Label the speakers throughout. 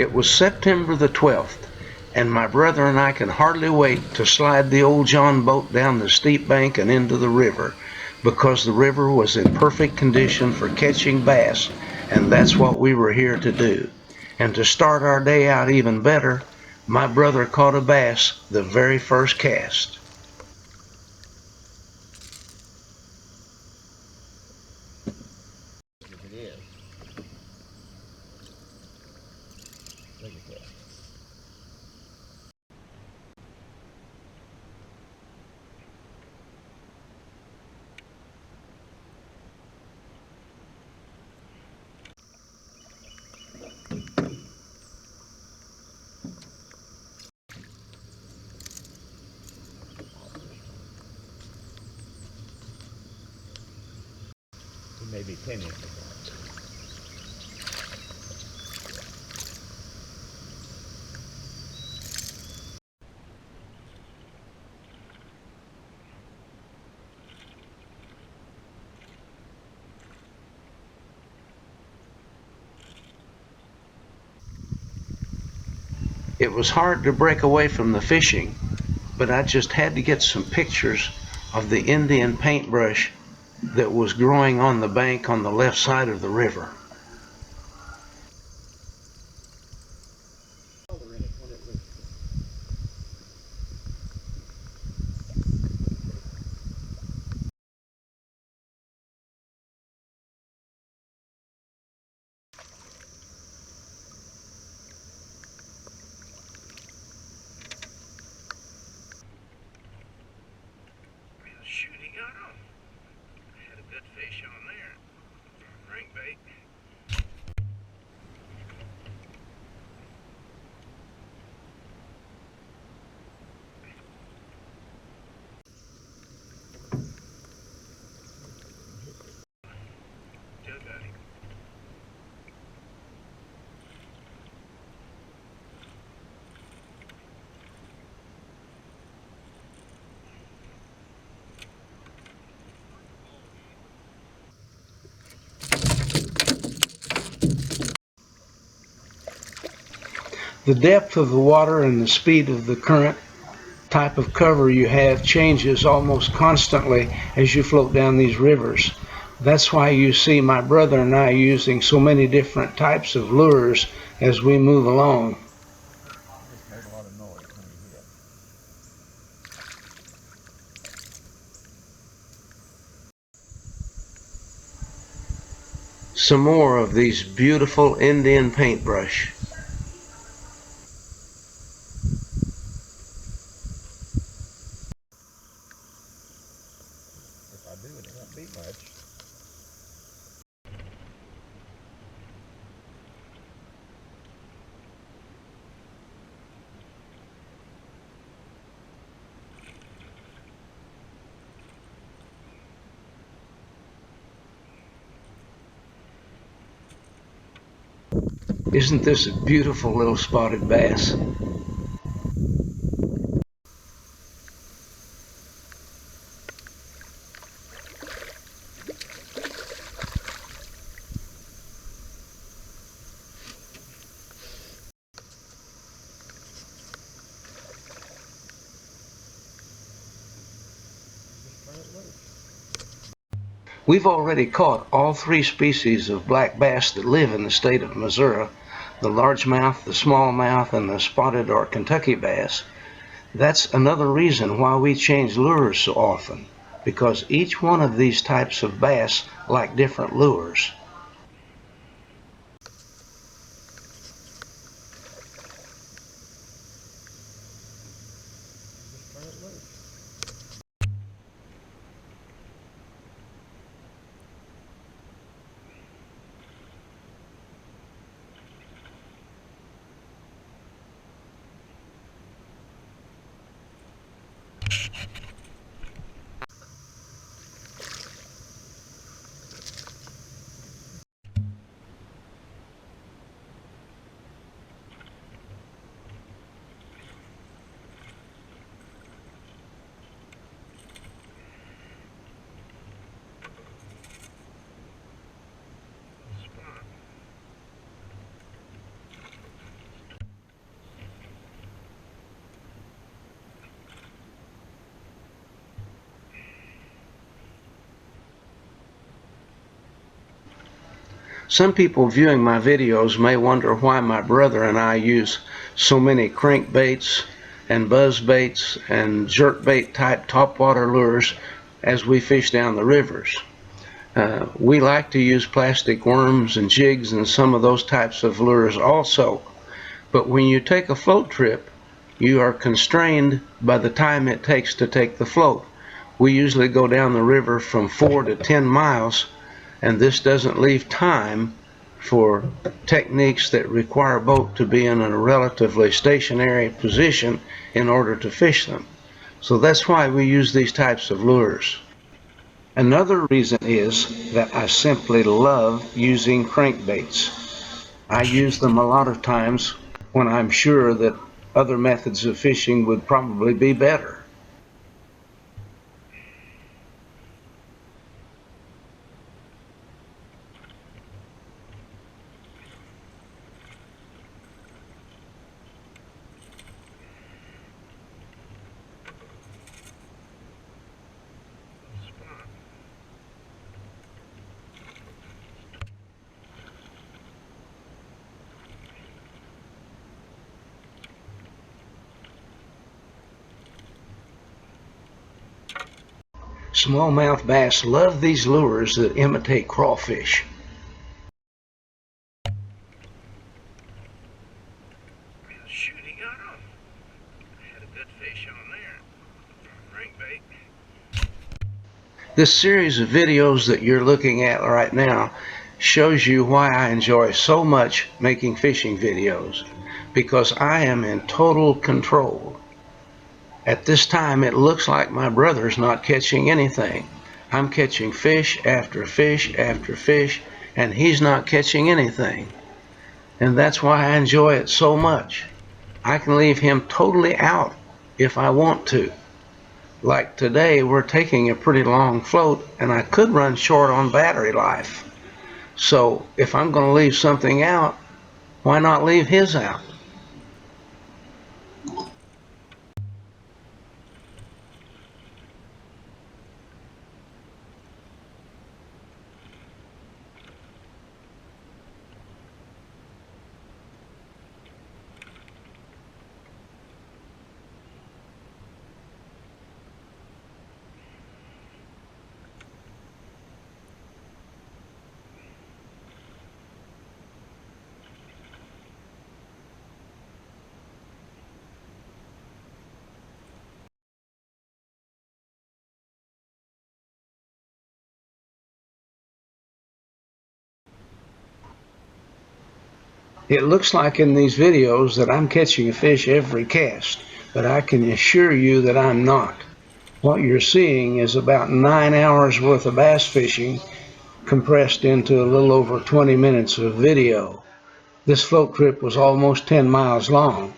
Speaker 1: It was September the 12th, and my brother and I could hardly wait to slide the old John boat down the steep bank and into the river, because the river was in perfect condition for catching bass, and that's what we were here to do. And to start our day out even better, my brother caught a bass the very first cast.
Speaker 2: It is. Look at that. He may be 10 inches long.
Speaker 1: It was hard to break away from the fishing, but I just had to get some pictures of the Indian paintbrush that was growing on the bank on the left side of the river. Shoot, he got him. Had a good fish on there. Crankbait. Still got him. The depth of the water and the speed of the current type of cover you have changes almost constantly as you float down these rivers. That's why you see my brother and I using so many different types of lures as we move along.
Speaker 2: Just made a lot of noise when he hit.
Speaker 1: Some more of these beautiful Indian paintbrush.
Speaker 2: If I do it, it won't be much.
Speaker 1: Isn't this a beautiful little spotted bass?
Speaker 2: Just turn it loose.
Speaker 1: We've already caught all three species of black bass that live in the state of Missouri: the largemouth, the smallmouth, and the spotted or Kentucky bass. That's another reason why we change lures so often, because each one of these types of bass like different lures.
Speaker 2: Just turn it loose.
Speaker 1: Some people viewing my videos may wonder why my brother and I use so many crankbaits and buzzbaits and jerkbait type topwater lures as we fish down the rivers. We like to use plastic worms and jigs and some of those types of lures also. But when you take a float trip, you are constrained by the time it takes to take the float. We usually go down the river from 4 to 10 miles, and this doesn't leave time for techniques that require a boat to be in a relatively stationary position in order to fish them. So that's why we use these types of lures. Another reason is that I simply love using crankbaits. I use them a lot of times when I'm sure that other methods of fishing would probably be better. Smallmouth bass love these lures that imitate crawfish.
Speaker 3: Shoot, he got him. Had a good fish on there. Crankbait.
Speaker 1: This series of videos that you're looking at right now shows you why I enjoy so much making fishing videos, because I am in total control. At this time, it looks like my brother's not catching anything. I'm catching fish after fish after fish, and he's not catching anything. And that's why I enjoy it so much. I can leave him totally out if I want to. Like today, we're taking a pretty long float, and I could run short on battery life. So if I'm going to leave something out, why not leave his out? It looks like in these videos that I'm catching a fish every cast, but I can assure you that I'm not. What you're seeing is about 9 hours worth of bass fishing compressed into a little over 20 minutes of video. This float trip was almost 10 miles long.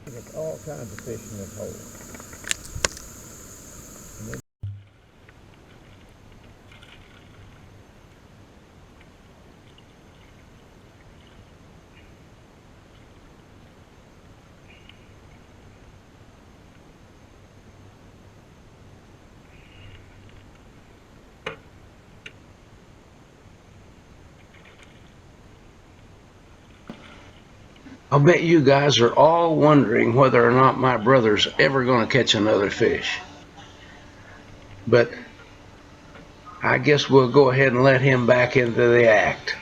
Speaker 2: There's all kinds of fish in this hole.
Speaker 1: I'll bet you guys are all wondering whether or not my brother's ever going to catch another fish. But I guess we'll go ahead and let him back into the act.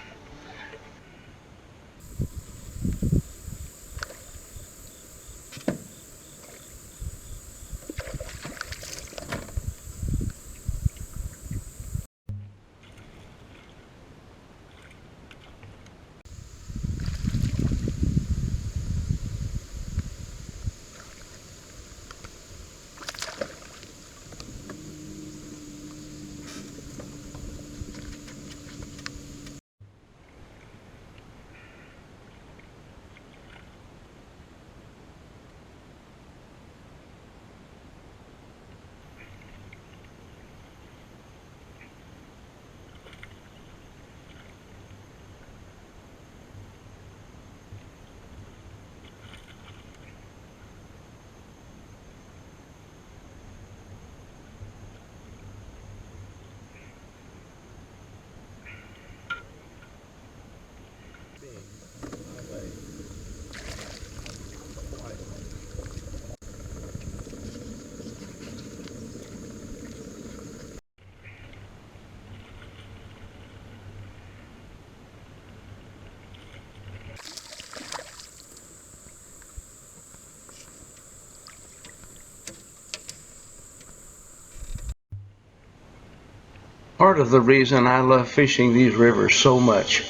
Speaker 1: Part of the reason I love fishing these rivers so much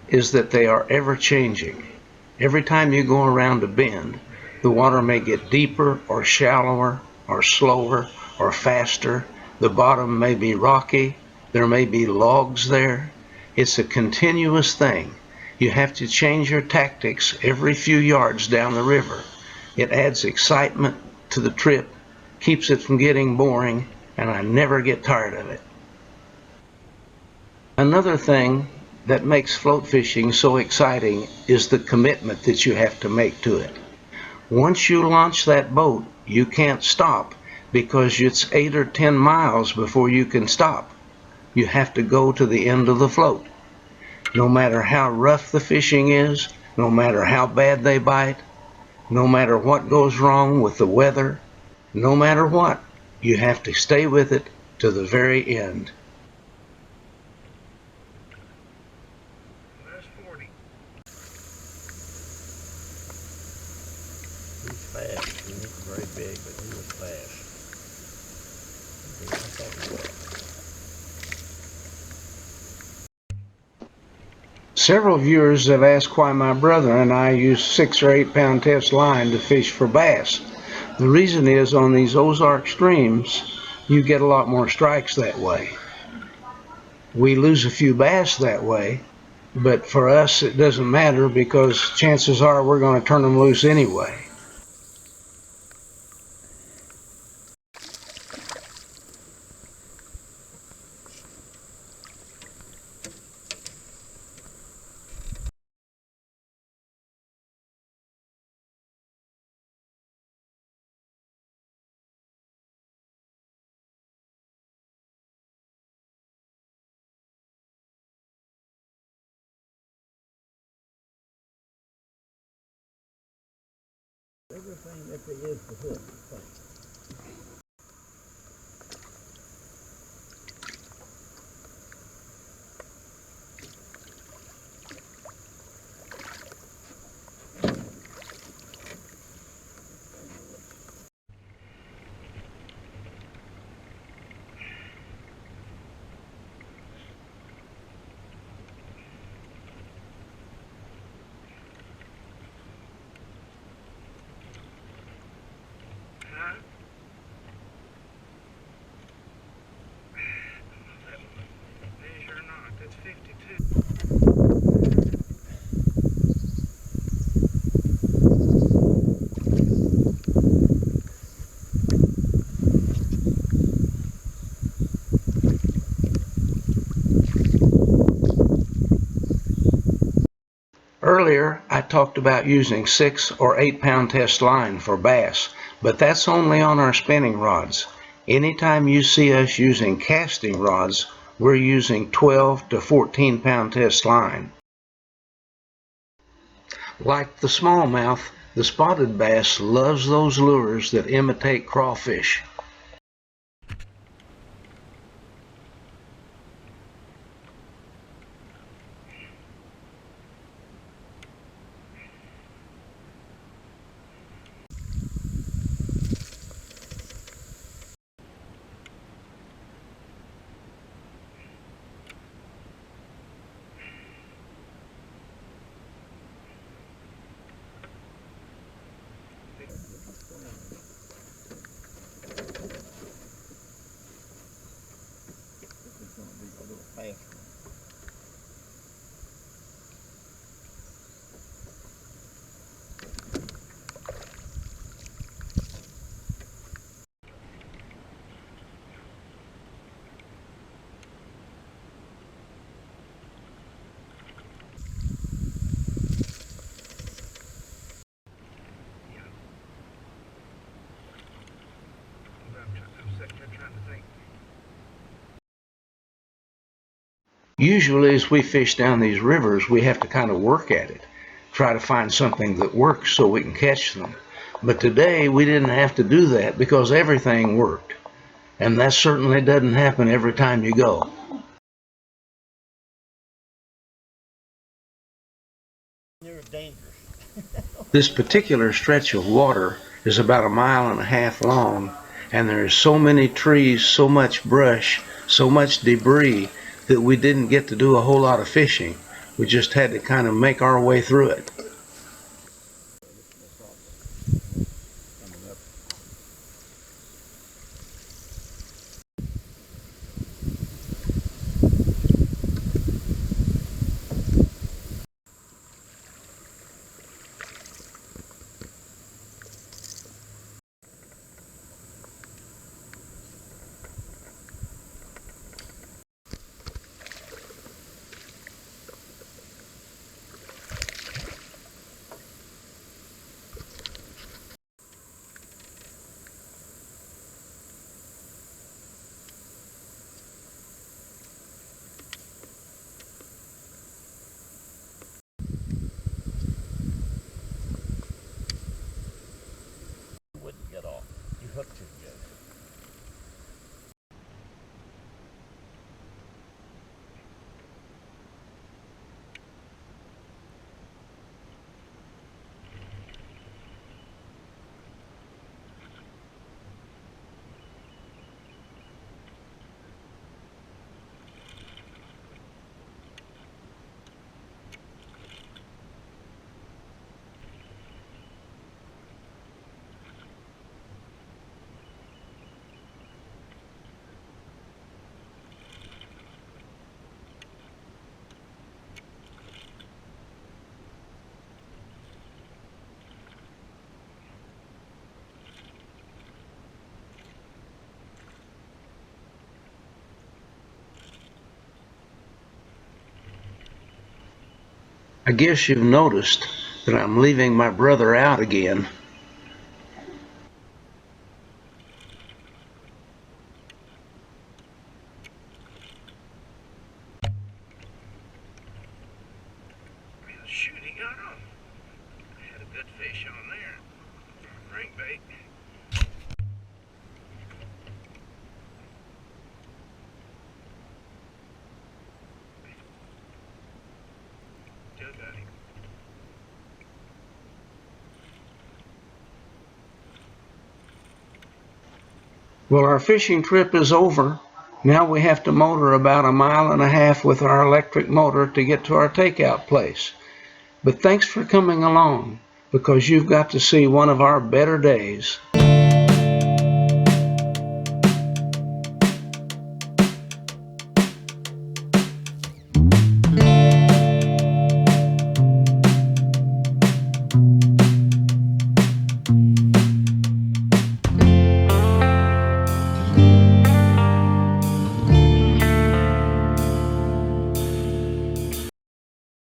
Speaker 1: is that they are ever changing. Every time you go around a bend, the water may get deeper or shallower or slower or faster. The bottom may be rocky. There may be logs there. It's a continuous thing. You have to change your tactics every few yards down the river. It adds excitement to the trip, keeps it from getting boring, and I never get tired of it. Another thing that makes float fishing so exciting is the commitment that you have to make to it. Once you launch that boat, you can't stop because it's 8 or 10 miles before you can stop. You have to go to the end of the float. No matter how rough the fishing is, no matter how bad they bite, no matter what goes wrong with the weather, no matter what, you have to stay with it to the very end.
Speaker 3: That's 40.
Speaker 2: He's fast. He ain't very big, but he was fast. I thought he was.
Speaker 1: Several viewers have asked why my brother and I use 6 or 8 pound test line to fish for bass. The reason is on these Ozark streams, you get a lot more strikes that way. We lose a few bass that way, but for us it doesn't matter because chances are we're going to turn them loose anyway.
Speaker 2: Everything that there is to hook, I think.
Speaker 3: Huh? Measure or not, that's 52.
Speaker 1: Earlier, I talked about using 6 or 8 pound test line for bass, but that's only on our spinning rods. Anytime you see us using casting rods, we're using 12 to 14 pound test line. Like the smallmouth, the spotted bass loves those lures that imitate crawfish.
Speaker 2: This is going to be a little fast one.
Speaker 3: I'm sitting here trying to think.
Speaker 1: Usually as we fish down these rivers, we have to kind of work at it, try to find something that works so we can catch them. But today we didn't have to do that because everything worked. And that certainly doesn't happen every time you go.
Speaker 2: They're dangerous.
Speaker 1: This particular stretch of water is about 1.5 miles long, and there are so many trees, so much brush, so much debris that we didn't get to do a whole lot of fishing. We just had to kind of make our way through it.
Speaker 2: Wouldn't get off. You hooked too good.
Speaker 1: I guess you've noticed that I'm leaving my brother out again.
Speaker 3: Shoot, he got off. I had a good fish on there. Crankbait. Still got him.
Speaker 1: Well, our fishing trip is over. Now we have to motor about 1.5 miles with our electric motor to get to our takeout place. But thanks for coming along, because you've got to see one of our better days.